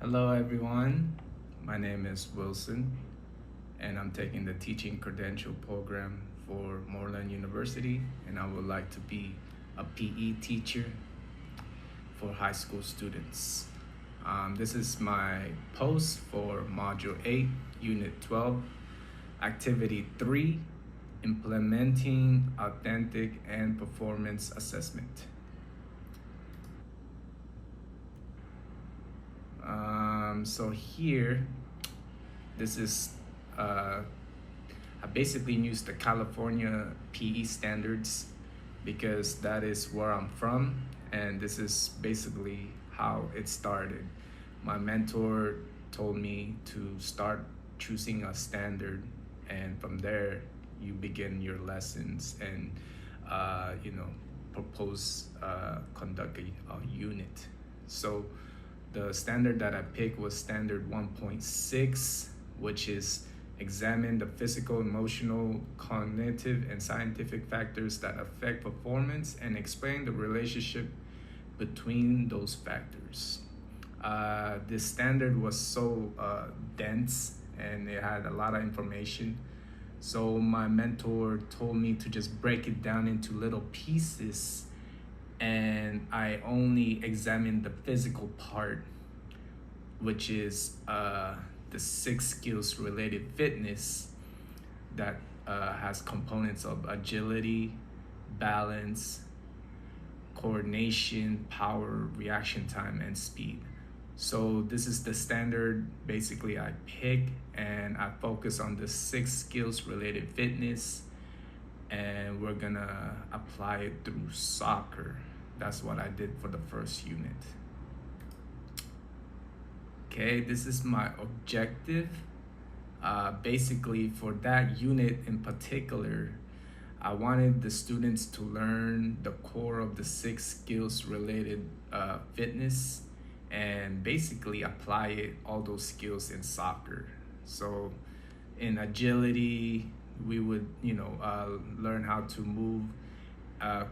Hello, everyone. My name is Wilson, and I'm taking the teaching credential program for Moreland University, and I would like to be a PE teacher for high school students. This is my post for Module 8, Unit 12, Activity 3, Implementing Authentic and Performance Assessment. So here, this is I basically use the California PE standards because that is where I'm from, and this is basically how it started. My mentor told me to start choosing a standard, and from there you begin your lessons and propose conduct a unit. So the standard that I picked was standard 1.6, which is examine the physical, emotional, cognitive, and scientific factors that affect performance and explain the relationship between those factors. This standard was so dense and it had a lot of information. So my mentor told me to just break it down into little pieces, and I only examined the physical part, which is the 6 skills related fitness that has components of agility, balance, coordination, power, reaction time, and speed. So this is the standard basically I pick, and I focus on the 6 skills related fitness, and we're gonna apply it through soccer. That's what I did for the first unit. Okay, this is my objective. Basically, for that unit in particular, I wanted the students to learn the core of the 6 skills related fitness and basically apply all those skills in soccer. So in agility, we would learn how to move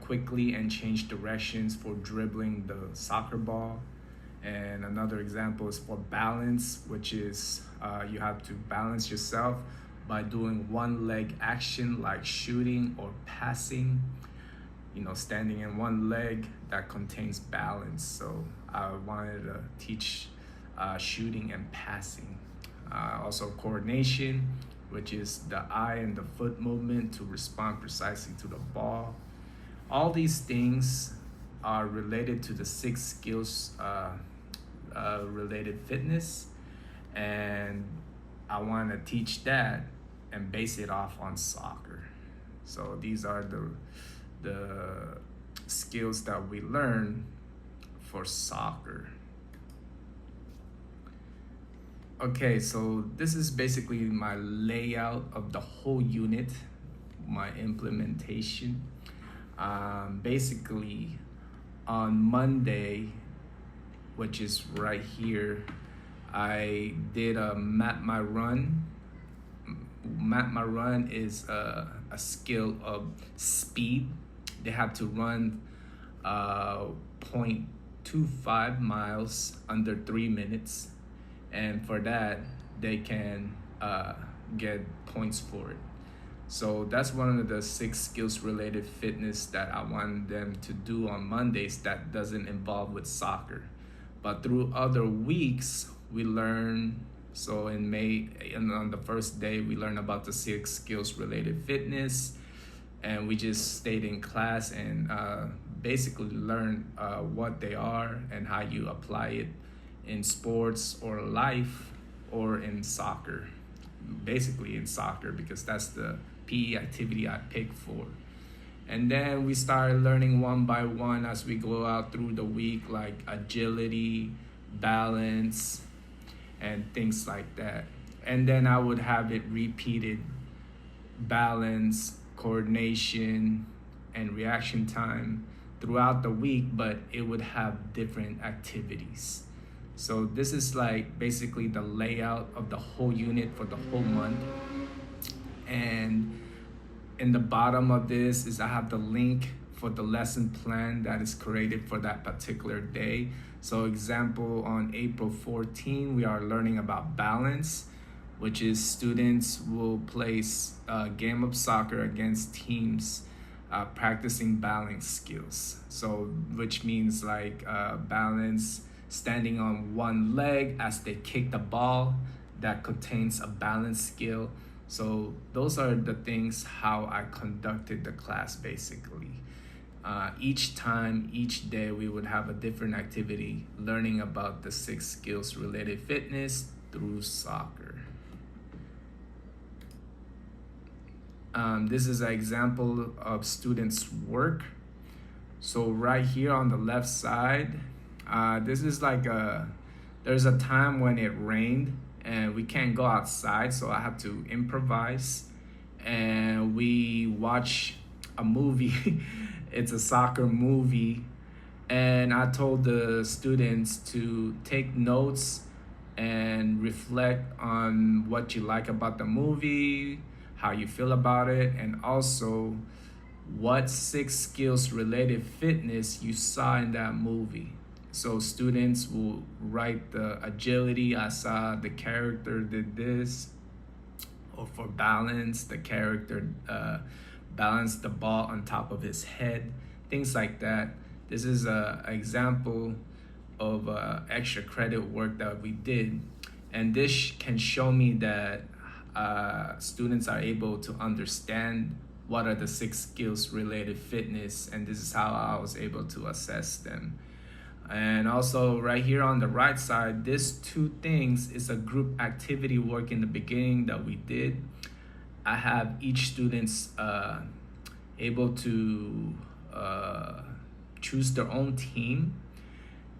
quickly and change directions for dribbling the soccer ball. And another example is for balance, which is you have to balance yourself by doing one leg action like shooting or passing, standing in one leg that contains balance. So I wanted to teach shooting and passing. Also coordination, which is the eye and the foot movement to respond precisely to the ball. All these things are related to the 6 skills related fitness, and I want to teach that and base it off on soccer. So these are the skills that we learn for soccer. Okay, so this is basically my layout of the whole unit, my implementation. Basically, on Monday, which is right here, I did a map my run. Map my run is a skill of speed. They have to run 0.25 miles under 3 minutes, and for that they can get points for it. So that's one of the 6 skills related fitness that I want them to do on Mondays that doesn't involve with soccer. But through other weeks, we learn. So in May, and on the first day, we learn about the 6 skills related fitness, and we just stayed in class and basically learn what they are and how you apply it in sports or life or in soccer. Basically in soccer, because that's the PE activity I picked for. And then we started learning one by one as we go out through the week, like agility, balance, and things like that. And then I would have it repeated: balance, coordination, and reaction time throughout the week, but it would have different activities. So this is like basically the layout of the whole unit for the whole month. And in the bottom of this is I have the link for the lesson plan that is created for that particular day. So example, on April 14, we are learning about balance, which is students will place a game of soccer against teams practicing balance skills. So, which means like balance, standing on one leg as they kick the ball, that contains a balance skill. So, those are the things how I conducted the class basically. Each time, each day, we would have a different activity learning about the 6 skills related fitness through soccer. This is an example of students' work. So right here on the left side, this is like there's a time when it rained and we can't go outside, so I have to improvise. And we watch a movie. It's a soccer movie. And I told the students to take notes and reflect on what you like about the movie, how you feel about it, and also what 6 skills related fitness you saw in that movie. So students will write the agility, I saw the character did this, or for balance, the character balanced the ball on top of his head, things like that. This is an example of extra credit work that we did, and this can show me that students are able to understand what are the 6 skills related fitness, and this is how I was able to assess them. And also right here on the right side, this 2 things is a group activity work in the beginning that we did. I have each students able to choose their own team,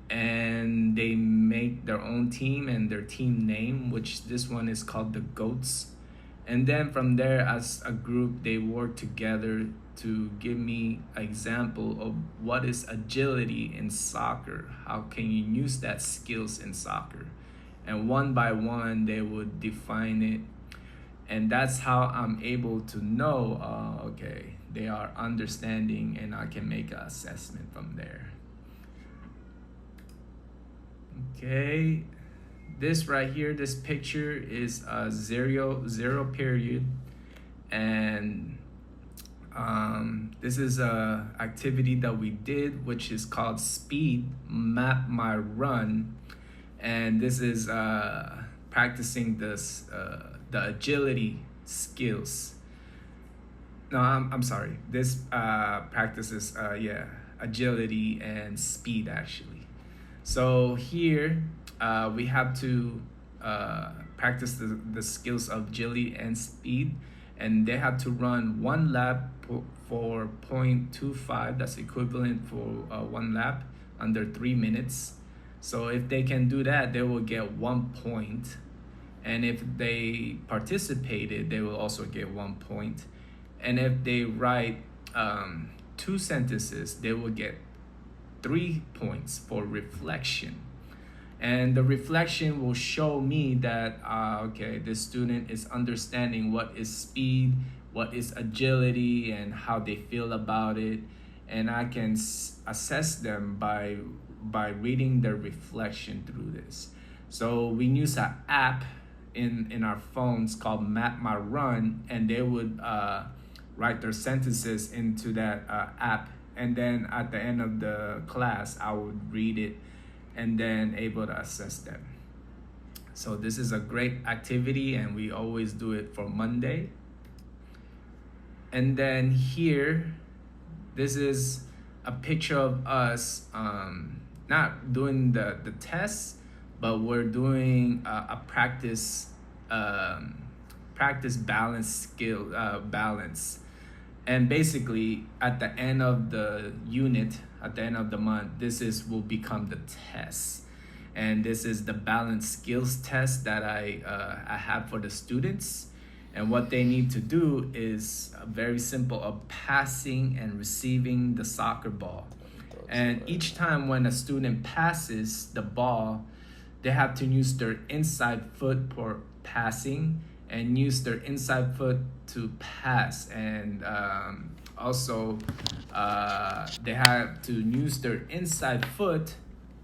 and they make their own team and their team name, which this one is called the Goats. And then from there, as a group, they work together to give me an example of what is agility in soccer. How can you use that skills in soccer? And one by one, they would define it. And that's how I'm able to know, okay, they are understanding, and I can make an assessment from there. Okay, this right here, this picture is a zero period, and this is a activity that we did, which is called speed map my run, and this is practicing this the agility skills. No, I'm sorry. This practices agility and speed actually. So here we have to practice the skills of agility and speed, and they have to run 1 lap for 0.25. That's equivalent for 1 lap under 3 minutes. So if they can do that, they will get 1 point. And if they participated, they will also get 1 point. And if they write 2 sentences, they will get 3 points for reflection. And the reflection will show me that, okay, this student is understanding what is speed, what is agility, and how they feel about it. And I can assess them by reading their reflection through this. So we use an app in our phones called Map My Run, and they would write their sentences into that app, and then at the end of the class I would read it and then able to assess them. So this is a great activity, and we always do it for Monday. And then here, this is a picture of us not doing the test, but we're doing a practice balance skill balance. And basically at the end of the unit, at the end of the month, will become the test. And this is the balance skills test that I have for the students. And what they need to do is very simple, of passing and receiving the soccer ball. And each time when a student passes the ball, they have to use their inside foot for passing and use their inside foot to pass. And Also, they have to use their inside foot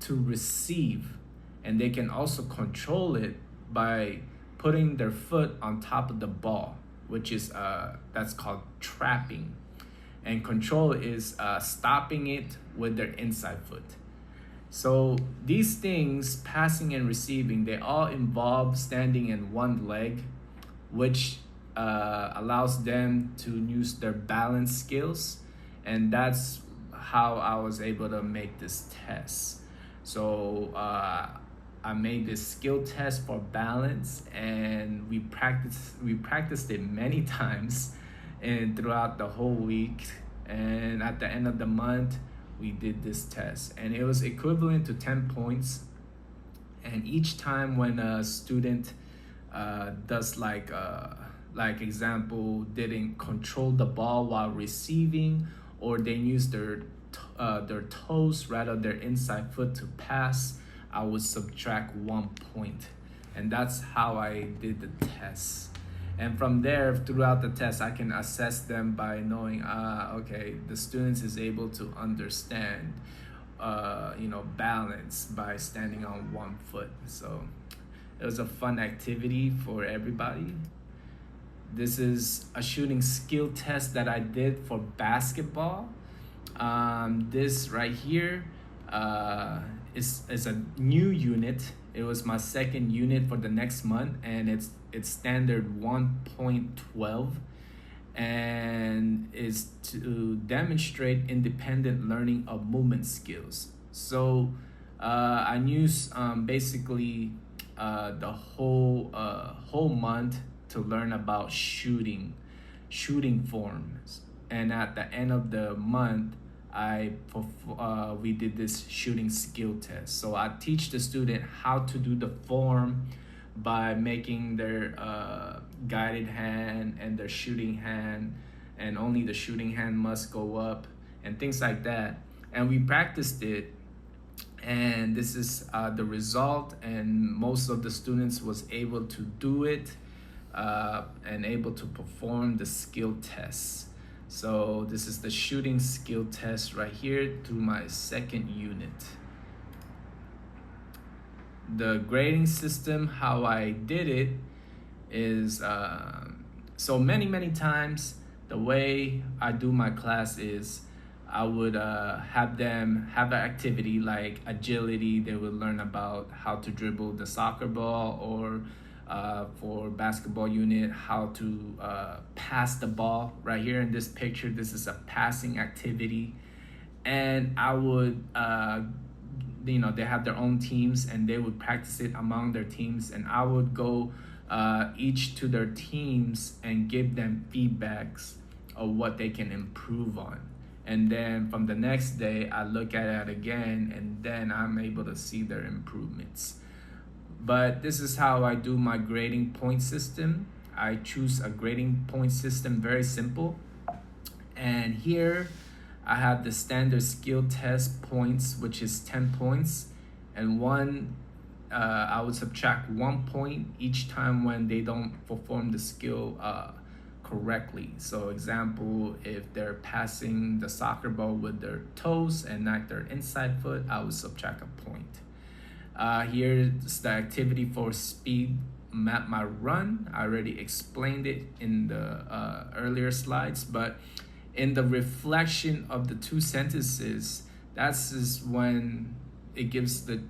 to receive, and they can also control it by putting their foot on top of the ball, which is that's called trapping. And control is stopping it with their inside foot. So these things, passing and receiving, they all involve standing in one leg, which allows them to use their balance skills. And that's how I was able to make this test. So I made this skill test for balance, and we practiced it many times and throughout the whole week. And at the end of the month, we did this test, and it was equivalent to 10 points. And each time when a student does like example, didn't control the ball while receiving, or they use their toes rather their inside foot to pass, I would subtract 1 point. And that's how I did the test. And from there, throughout the test, I can assess them by knowing, okay, the students is able to understand, balance by standing on one foot. So it was a fun activity for everybody. This is a shooting skill test that I did for basketball. This right here is a new unit. It was my second unit for the next month, and it's standard 1.12, and is to demonstrate independent learning of movement skills. So I use basically the whole month to learn about shooting forms, and at the end of the month, we did this shooting skill test. So I teach the student how to do the form by making their guided hand and their shooting hand, and only the shooting hand must go up, and things like that. And we practiced it, and this is the result. And most of the students was able to do it and able to perform the skill tests. So this is the shooting skill test right here through my second unit. The grading system, how I did it is so many times the way I do my class is I would have them have an activity like agility. They would learn about how to dribble the soccer ball, or for basketball unit, how to pass the ball. Right here in this picture, this is a passing activity. And I would they have their own teams, and they would practice it among their teams, and I would go each to their teams and give them feedbacks of what they can improve on. And then from the next day, I look at it again, and then I'm able to see their improvements. But this is how I do my grading point system. I choose a grading point system, very simple. And here I have the standard skill test points, which is 10 points. And I would subtract 1 point each time when they don't perform the skill correctly. So example, if they're passing the soccer ball with their toes and not their inside foot, I would subtract a point. Here's the activity for speed map my run. I already explained it in the earlier slides, but in the reflection of the two sentences, that's is when it gives the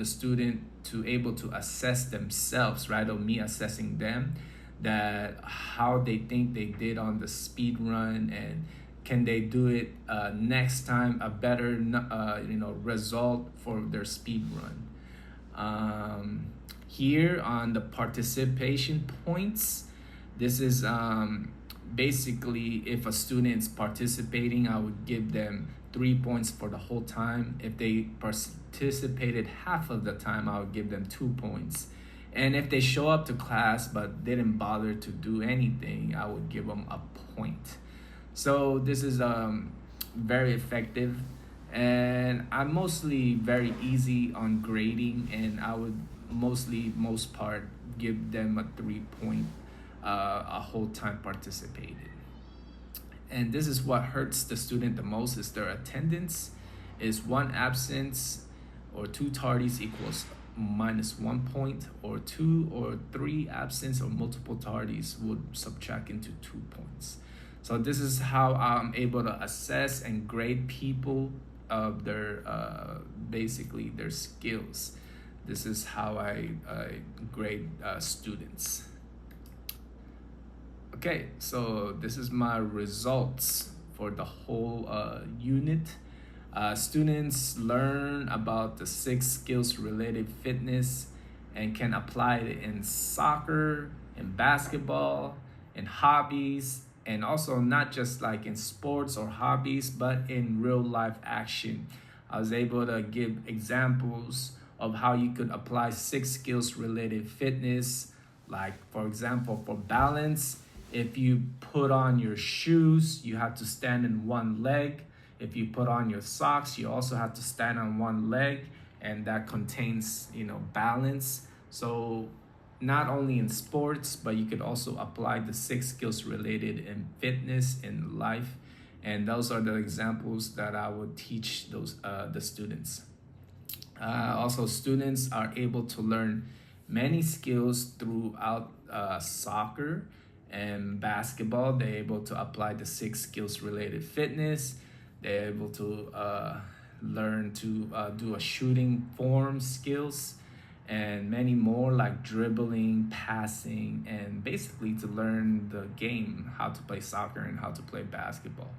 student to able to assess themselves, right? Or me assessing them, that how they think they did on the speed run, and can they do it next time, a better result for their speed run. Here on the participation points, this is basically if a student's participating, I would give them 3 points for the whole time. If they participated half of the time, I would give them 2 points. And if they show up to class but didn't bother to do anything, I would give them a point. So this is very effective, and I'm mostly very easy on grading, and I would most part give them a 3 point a whole time participated. And this is what hurts the student the most is their attendance. Is one absence or two tardies equals -1 point, or two or three absence or multiple tardies would subtract into 2 points. So this is how I'm able to assess and grade people of their basically their skills. This is how I grade students. Okay, so this is my results for the whole unit. Students learn about the 6 skills related fitness and can apply it in soccer, in basketball, in hobbies, and also not just like in sports or hobbies, but in real life action. I was able to give examples of how you could apply 6 skills related fitness. Like, for example, for balance, if you put on your shoes, you have to stand in one leg. If you put on your socks, you also have to stand on one leg, and that contains, balance. So not only in sports, but you could also apply the 6 skills related in fitness, in life. And those are the examples that I would teach the students. Also, students are able to learn many skills throughout soccer and basketball. They're able to apply the 6 skills related fitness. They're able to learn to do a shooting form skills and many more, like dribbling, passing, and basically to learn the game, how to play soccer and how to play basketball.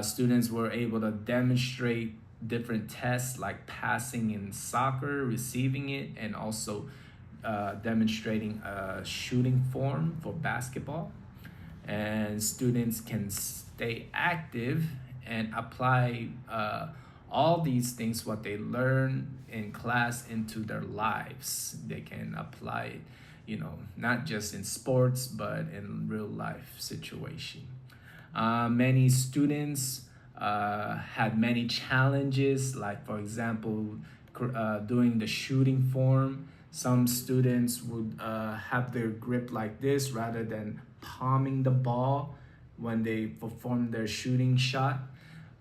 Students were able to demonstrate different tests like passing in soccer, receiving it, and also demonstrating a shooting form for basketball. And students can stay active and apply all these things, what they learn in class, into their lives. They can apply it, not just in sports, but in real life situation. Many students had many challenges, like, for example, doing the shooting form. Some students would have their grip like this rather than palming the ball when they perform their shooting shot.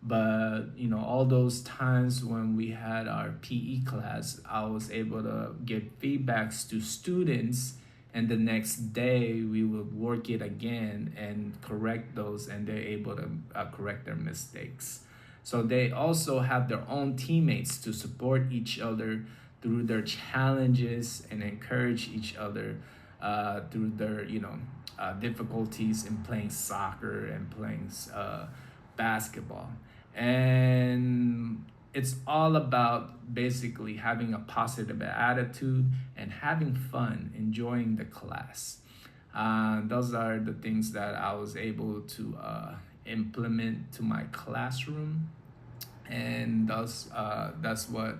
But all those times when we had our PE class, I was able to give feedbacks to students, and the next day we would work it again and correct those, and they're able to correct their mistakes. So they also have their own teammates to support each other through their challenges and encourage each other through their difficulties in playing soccer and playing basketball. And it's all about basically having a positive attitude and having fun, enjoying the class. Those are the things that I was able to implement to my classroom, and that's what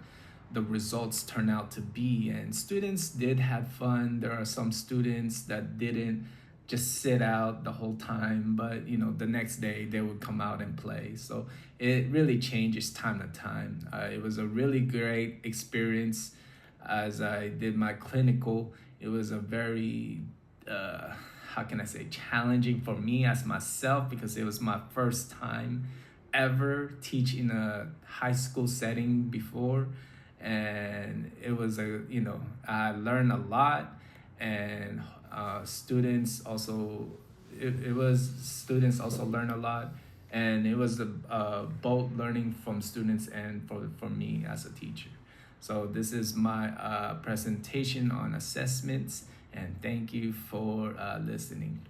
the results turn out to be. And students did have fun. There are some students that didn't just sit out the whole time, but the next day they would come out and play. So it really changes time to time. It was a really great experience. As I did my clinical, it was a very how can I say, challenging for me as myself, because it was my first time ever teach in a high school setting before. And it was I learned a lot. And students also students also learn a lot. And it was both learning from students and for me as a teacher. So this is my presentation on assessments, and thank you for listening.